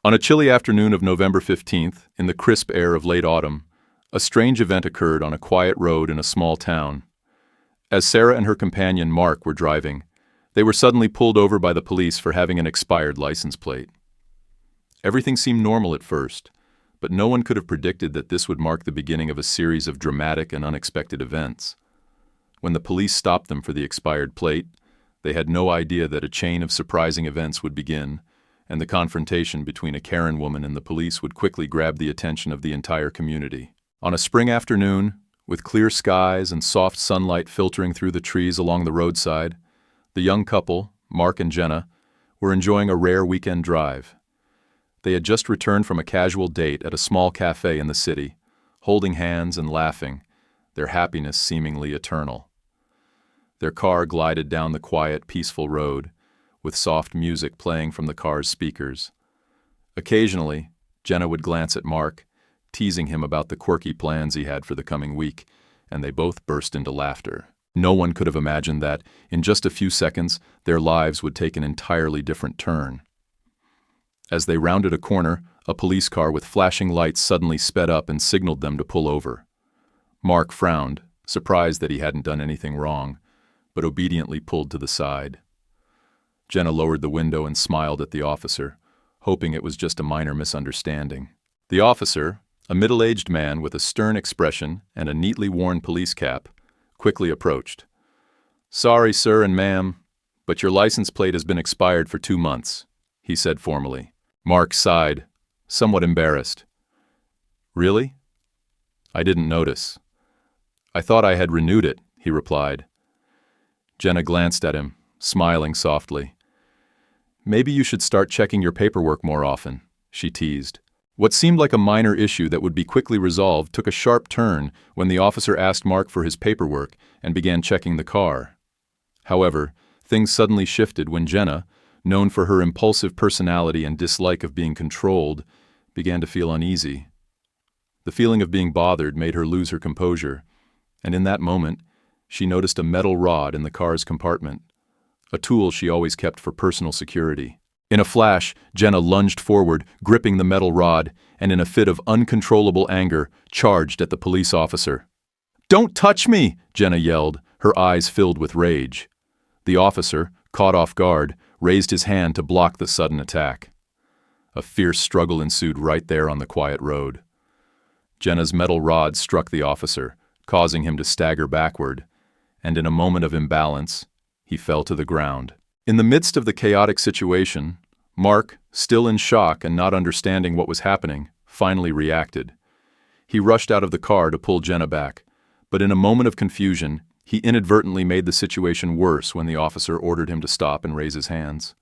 On a chilly afternoon of November 15th, in the crisp air of late autumn, a strange event occurred on a quiet road in a small town. As Sarah and her companion Mark were driving, they were suddenly pulled over by the police for having an expired license plate. Everything seemed normal at first, but no one could have predicted that this would mark the beginning of a series of dramatic and unexpected events. When the police stopped them for the expired plate, they had no idea that a chain of surprising events would begin, and the confrontation between a Karen woman and the police would quickly grab the attention of the entire community. On a spring afternoon, with clear skies and soft sunlight filtering through the trees along the roadside, the young couple, Mark and Jenna, were enjoying a rare weekend drive. They had just returned from a casual date at a small cafe in the city, holding hands and laughing, their happiness seemingly eternal. Their car glided down the quiet, peaceful road, with soft music playing from the car's speakers. Occasionally, Jenna would glance at Mark, teasing him about the quirky plans he had for the coming week, and they both burst into laughter. No one could have imagined that, in just a few seconds, their lives would take an entirely different turn. As they rounded a corner, a police car with flashing lights suddenly sped up and signaled them to pull over. Mark frowned, surprised that he hadn't done anything wrong, but obediently pulled to the side. Jenna lowered the window and smiled at the officer, hoping it was just a minor misunderstanding. The officer, a middle-aged man with a stern expression and a neatly worn police cap, quickly approached. "Sorry, sir and ma'am, but your license plate has been expired for 2 months," he said formally. Mark sighed, somewhat embarrassed. "Really? I didn't notice. I thought I had renewed it," he replied. Jenna glanced at him, smiling softly. "Maybe you should start checking your paperwork more often," she teased. What seemed like a minor issue that would be quickly resolved took a sharp turn when the officer asked Mark for his paperwork and began checking the car. However, things suddenly shifted when Jenna, known for her impulsive personality and dislike of being controlled, began to feel uneasy. The feeling of being bothered made her lose her composure, and in that moment, she noticed a metal rod in the car's compartment, a tool she always kept for personal security. In a flash, Jenna lunged forward, gripping the metal rod, and in a fit of uncontrollable anger, charged at the police officer. "Don't touch me!" Jenna yelled, her eyes filled with rage. The officer, caught off guard, raised his hand to block the sudden attack. A fierce struggle ensued right there on the quiet road. Jenna's metal rod struck the officer, causing him to stagger backward, and in a moment of imbalance, he fell to the ground. In the midst of the chaotic situation, Mark, still in shock and not understanding what was happening, finally reacted. He rushed out of the car to pull Jenna back, but in a moment of confusion, he inadvertently made the situation worse when the officer ordered him to stop and raise his hands.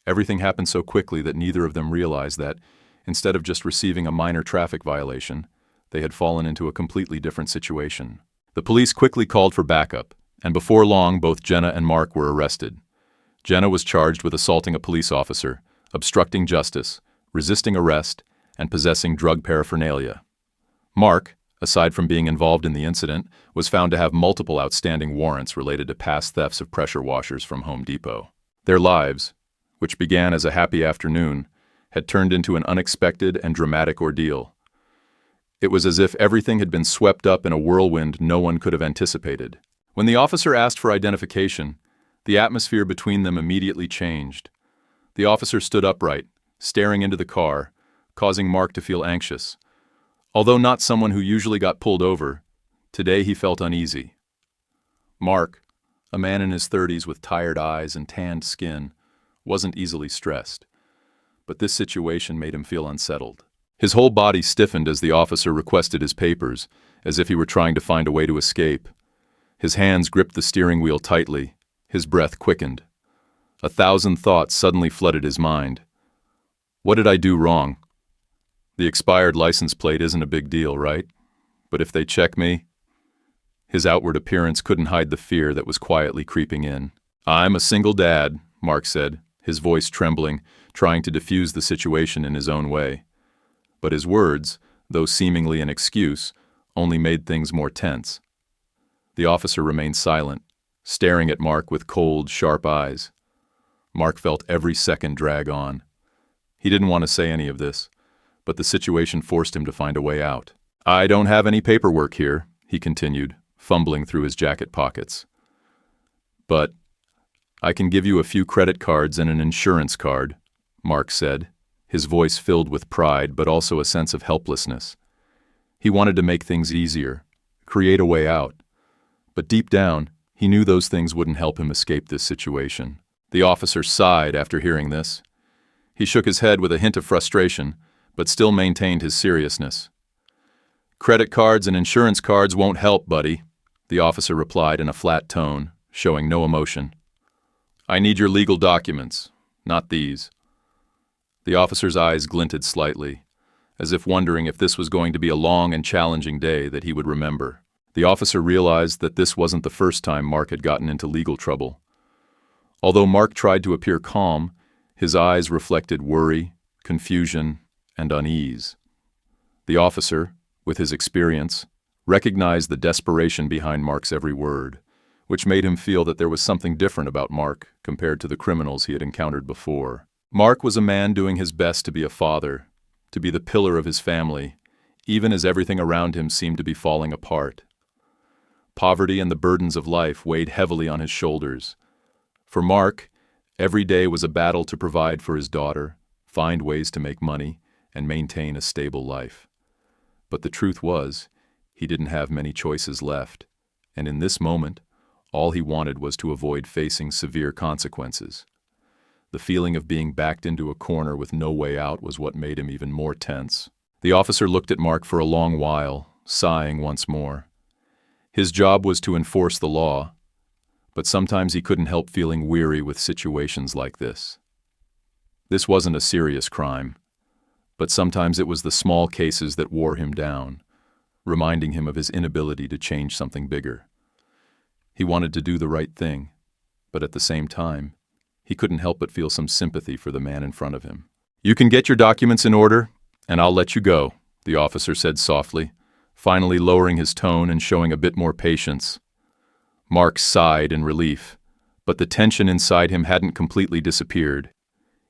Everything happened so quickly that neither of them realized that, instead of just receiving a minor traffic violation, they had fallen into a completely different situation. The police quickly called for backup, and before long both Jenna and Mark were arrested. Jenna was charged with assaulting a police officer, obstructing justice, resisting arrest, and possessing drug paraphernalia. Mark, aside from being involved in the incident, was found to have multiple outstanding warrants related to past thefts of pressure washers from Home Depot. Their lives, which began as a happy afternoon, had turned into an unexpected and dramatic ordeal. It was as if everything had been swept up in a whirlwind no one could have anticipated. When the officer asked for identification, the atmosphere between them immediately changed. The officer stood upright, staring into the car, causing Mark to feel anxious. Although not someone who usually got pulled over, today he felt uneasy. Mark, a man in his 30s with tired eyes and tanned skin, wasn't easily stressed, but this situation made him feel unsettled. His whole body stiffened as the officer requested his papers, as if he were trying to find a way to escape. His hands gripped the steering wheel tightly, his breath quickened. 1,000 thoughts suddenly flooded his mind. What did I do wrong? The expired license plate isn't a big deal, right? But if they check me? His outward appearance couldn't hide the fear that was quietly creeping in. "I'm a single dad," Mark said, his voice trembling, trying to defuse the situation in his own way. But his words, though seemingly an excuse, only made things more tense. The officer remained silent, staring at Mark with cold, sharp eyes. Mark felt every second drag on. He didn't want to say any of this, but the situation forced him to find a way out. "I don't have any paperwork here," he continued, fumbling through his jacket pockets. "But I can give you a few credit cards and an insurance card," Mark said, his voice filled with pride but also a sense of helplessness. He wanted to make things easier, create a way out. But deep down, he knew those things wouldn't help him escape this situation. The officer sighed after hearing this. He shook his head with a hint of frustration, but still maintained his seriousness. "Credit cards and insurance cards won't help, buddy," the officer replied in a flat tone, showing no emotion. "I need your legal documents, not these." The officer's eyes glinted slightly, as if wondering if this was going to be a long and challenging day that he would remember. The officer realized that this wasn't the first time Mark had gotten into legal trouble. Although Mark tried to appear calm, his eyes reflected worry, confusion, and unease. The officer, with his experience, recognized the desperation behind Mark's every word, which made him feel that there was something different about Mark compared to the criminals he had encountered before. Mark was a man doing his best to be a father, to be the pillar of his family, even as everything around him seemed to be falling apart. Poverty and the burdens of life weighed heavily on his shoulders. For Mark, every day was a battle to provide for his daughter, find ways to make money, and maintain a stable life. But the truth was, he didn't have many choices left, and in this moment, all he wanted was to avoid facing severe consequences. The feeling of being backed into a corner with no way out was what made him even more tense. The officer looked at Mark for a long while, sighing once more. His job was to enforce the law, but sometimes he couldn't help feeling weary with situations like this. This wasn't a serious crime, but sometimes it was the small cases that wore him down, reminding him of his inability to change something bigger. He wanted to do the right thing, but at the same time, he couldn't help but feel some sympathy for the man in front of him. "You can get your documents in order, and I'll let you go," the officer said softly, finally lowering his tone and showing a bit more patience. Mark sighed in relief, but the tension inside him hadn't completely disappeared.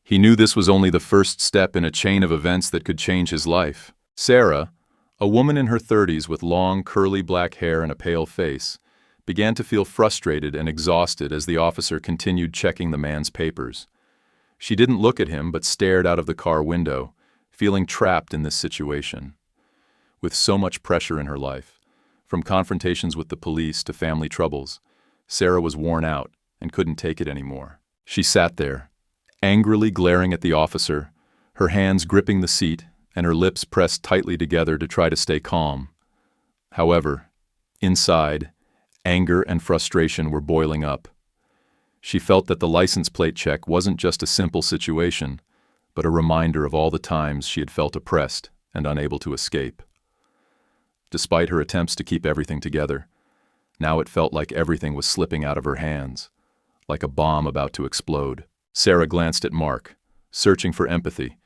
He knew this was only the first step in a chain of events that could change his life. Sarah, a woman in her 30s with long, curly black hair and a pale face, began to feel frustrated and exhausted as the officer continued checking the man's papers. She didn't look at him but stared out of the car window, feeling trapped in this situation. With so much pressure in her life, from confrontations with the police to family troubles, Sarah was worn out and couldn't take it anymore. She sat there, angrily glaring at the officer, her hands gripping the seat and her lips pressed tightly together to try to stay calm. However, inside, anger and frustration were boiling up. She felt that the license plate check wasn't just a simple situation, but a reminder of all the times she had felt oppressed and unable to escape. Despite her attempts to keep everything together, now it felt like everything was slipping out of her hands, like a bomb about to explode. Sarah glanced at Mark, searching for empathy,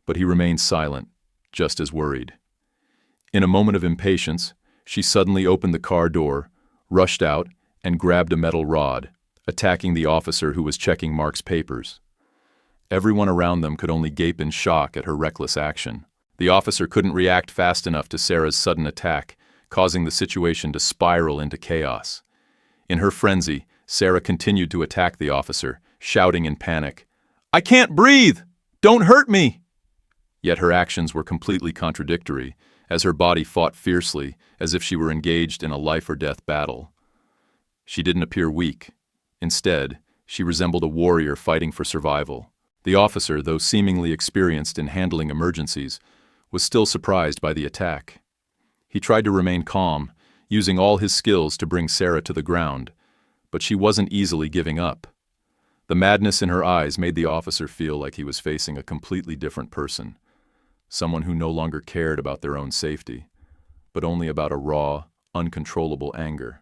but he remained silent, just as worried. In a moment of impatience, she suddenly opened the car door, rushed out, and grabbed a metal rod, attacking the officer who was checking Mark's papers. Everyone around them could only gape in shock at her reckless action. The officer couldn't react fast enough to Sarah's sudden attack, causing the situation to spiral into chaos. In her frenzy, Sarah continued to attack the officer, shouting in panic, "I can't breathe! Don't hurt me!" Yet her actions were completely contradictory, as her body fought fiercely, as if she were engaged in a life-or-death battle. She didn't appear weak. Instead, she resembled a warrior fighting for survival. The officer, though seemingly experienced in handling emergencies, was still surprised by the attack. He tried to remain calm, using all his skills to bring Sarah to the ground, but she wasn't easily giving up. The madness in her eyes made the officer feel like he was facing a completely different person, someone who no longer cared about their own safety, but only about a raw, uncontrollable anger.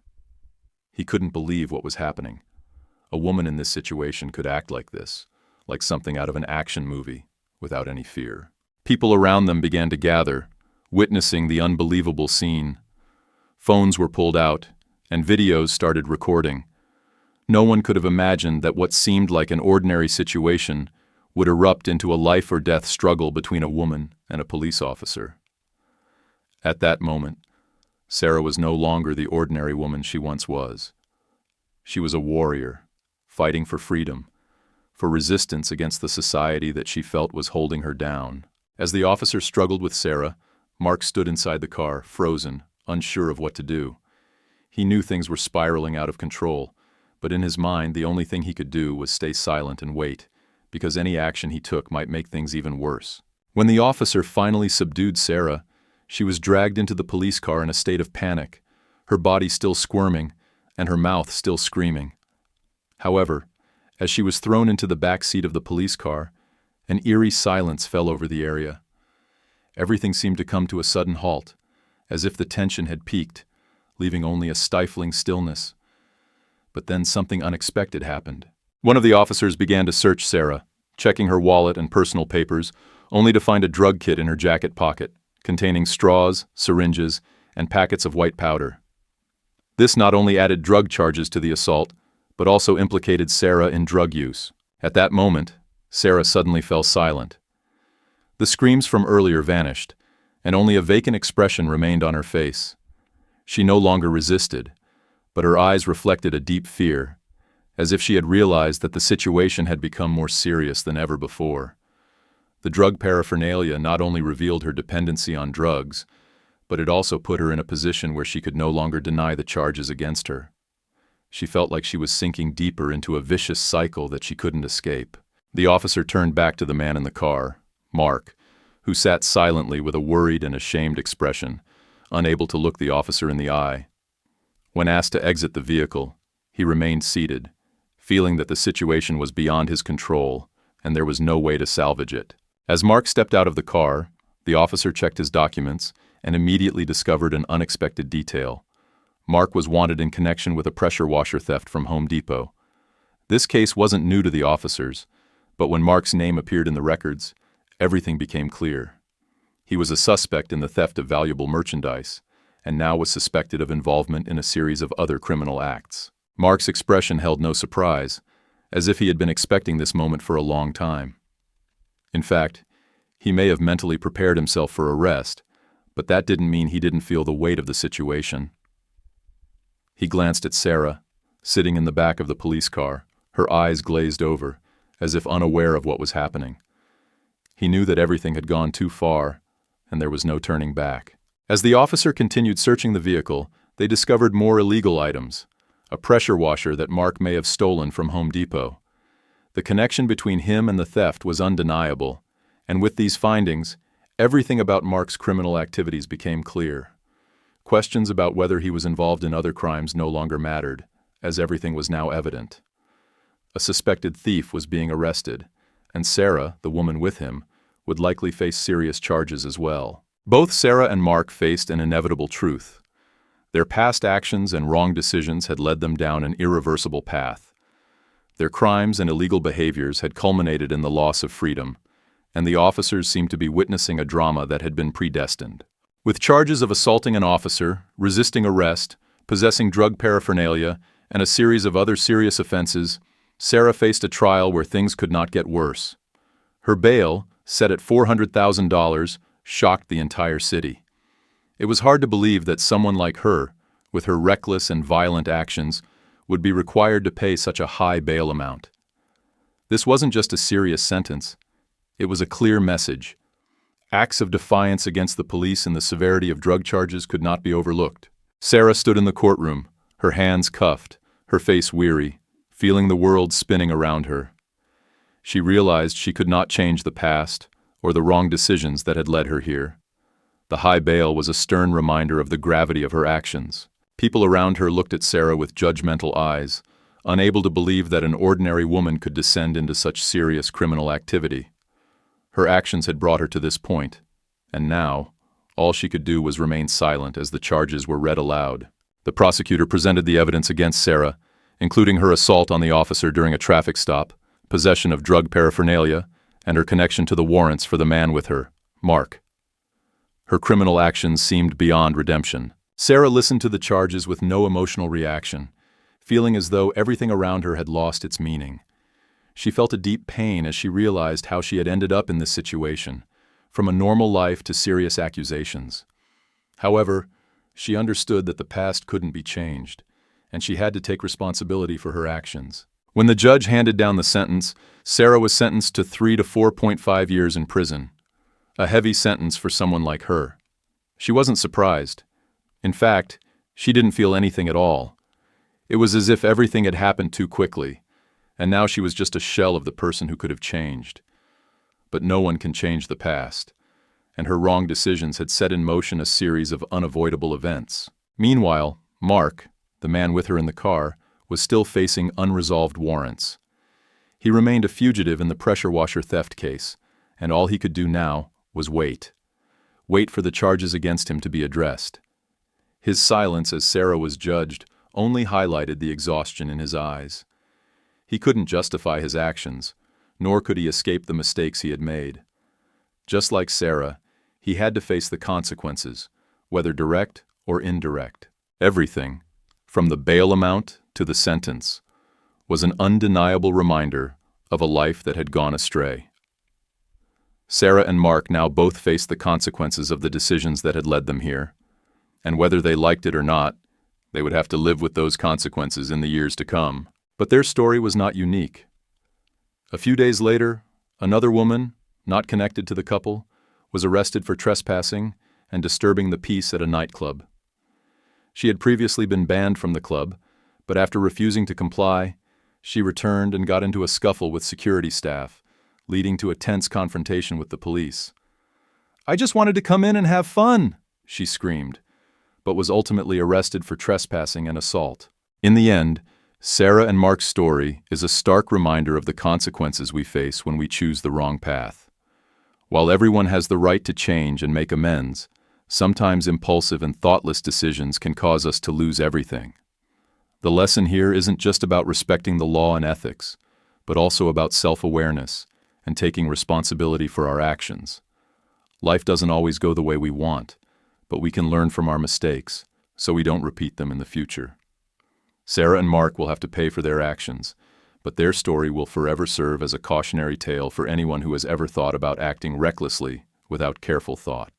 He couldn't believe what was happening. A woman in this situation could act like this, like something out of an action movie, without any fear. People around them began to gather, witnessing the unbelievable scene. Phones were pulled out, and videos started recording. No one could have imagined that what seemed like an ordinary situation would erupt into a life-or-death struggle between a woman and a police officer. At that moment, Sarah was no longer the ordinary woman she once was. She was a warrior, fighting for freedom, for resistance against the society that she felt was holding her down. As the officer struggled with Sarah, Mark stood inside the car, frozen, unsure of what to do. He knew things were spiraling out of control, but in his mind the only thing he could do was stay silent and wait, because any action he took might make things even worse. When the officer finally subdued Sarah, she was dragged into the police car in a state of panic, her body still squirming and her mouth still screaming. However, as she was thrown into the back seat of the police car, an eerie silence fell over the area. Everything seemed to come to a sudden halt, as if the tension had peaked, leaving only a stifling stillness. But then something unexpected happened. One of the officers began to search Sarah, checking her wallet and personal papers, only to find a drug kit in her jacket pocket, containing straws, syringes, and packets of white powder. This not only added drug charges to the assault, but also implicated Sarah in drug use. At that moment, Sarah suddenly fell silent. The screams from earlier vanished, and only a vacant expression remained on her face. She no longer resisted, but her eyes reflected a deep fear, as if she had realized that the situation had become more serious than ever before. The drug paraphernalia not only revealed her dependency on drugs, but it also put her in a position where she could no longer deny the charges against her. She felt like she was sinking deeper into a vicious cycle that she couldn't escape. The officer turned back to the man in the car, Mark, who sat silently with a worried and ashamed expression, unable to look the officer in the eye. When asked to exit the vehicle, he remained seated, feeling that the situation was beyond his control and there was no way to salvage it. As Mark stepped out of the car, the officer checked his documents and immediately discovered an unexpected detail. Mark was wanted in connection with a pressure washer theft from Home Depot. This case wasn't new to the officers, but when Mark's name appeared in the records, everything became clear. He was a suspect in the theft of valuable merchandise, and now was suspected of involvement in a series of other criminal acts. Mark's expression held no surprise, as if he had been expecting this moment for a long time. In fact, he may have mentally prepared himself for arrest, but that didn't mean he didn't feel the weight of the situation. He glanced at Sarah, sitting in the back of the police car, her eyes glazed over, as if unaware of what was happening. He knew that everything had gone too far, and there was no turning back. As the officer continued searching the vehicle, they discovered more illegal items, a pressure washer that Mark may have stolen from Home Depot. The connection between him and the theft was undeniable, and with these findings, everything about Mark's criminal activities became clear. Questions about whether he was involved in other crimes no longer mattered, as everything was now evident. A suspected thief was being arrested, and Sarah, the woman with him, would likely face serious charges as well. Both Sarah and Mark faced an inevitable truth. Their past actions and wrong decisions had led them down an irreversible path. Their crimes and illegal behaviors had culminated in the loss of freedom, and the officers seemed to be witnessing a drama that had been predestined. With charges of assaulting an officer, resisting arrest, possessing drug paraphernalia, and a series of other serious offenses, Sarah faced a trial where things could not get worse. Her bail, set at $400,000, shocked the entire city. It was hard to believe that someone like her, with her reckless and violent actions, would be required to pay such a high bail amount. This wasn't just a serious sentence. It was a clear message. Acts of defiance against the police and the severity of drug charges could not be overlooked. Sarah stood in the courtroom, her hands cuffed, her face weary, feeling the world spinning around her. She realized she could not change the past or the wrong decisions that had led her here. The high bail was a stern reminder of the gravity of her actions. People around her looked at Sarah with judgmental eyes, unable to believe that an ordinary woman could descend into such serious criminal activity. Her actions had brought her to this point, and now, all she could do was remain silent as the charges were read aloud. The prosecutor presented the evidence against Sarah, including her assault on the officer during a traffic stop, possession of drug paraphernalia, and her connection to the warrants for the man with her, Mark. Her criminal actions seemed beyond redemption. Sarah listened to the charges with no emotional reaction, feeling as though everything around her had lost its meaning. She felt a deep pain as she realized how she had ended up in this situation, from a normal life to serious accusations. However, she understood that the past couldn't be changed, and she had to take responsibility for her actions. When the judge handed down the sentence, Sarah was sentenced to 3 to 4.5 years in prison, a heavy sentence for someone like her. She wasn't surprised. In fact, she didn't feel anything at all. It was as if everything had happened too quickly, and now she was just a shell of the person who could have changed. But no one can change the past, and her wrong decisions had set in motion a series of unavoidable events. Meanwhile, Mark, the man with her in the car, was still facing unresolved warrants. He remained a fugitive in the pressure washer theft case, and all he could do now was wait. Wait for the charges against him to be addressed. His silence as Sarah was judged only highlighted the exhaustion in his eyes. He couldn't justify his actions, nor could he escape the mistakes he had made. Just like Sarah, he had to face the consequences, whether direct or indirect. Everything, from the bail amount to the sentence, was an undeniable reminder of a life that had gone astray. Sarah and Mark now both faced the consequences of the decisions that had led them here, and whether they liked it or not, they would have to live with those consequences in the years to come. But their story was not unique. A few days later, another woman, not connected to the couple, was arrested for trespassing and disturbing the peace at a nightclub. She had previously been banned from the club, but after refusing to comply, she returned and got into a scuffle with security staff, leading to a tense confrontation with the police. "I just wanted to come in and have fun," she screamed, but was ultimately arrested for trespassing and assault. In the end, Sarah and Mark's story is a stark reminder of the consequences we face when we choose the wrong path. While everyone has the right to change and make amends, sometimes impulsive and thoughtless decisions can cause us to lose everything. The lesson here isn't just about respecting the law and ethics, but also about self-awareness and taking responsibility for our actions. Life doesn't always go the way we want, but we can learn from our mistakes so we don't repeat them in the future. Sarah and Mark will have to pay for their actions, but their story will forever serve as a cautionary tale for anyone who has ever thought about acting recklessly without careful thought.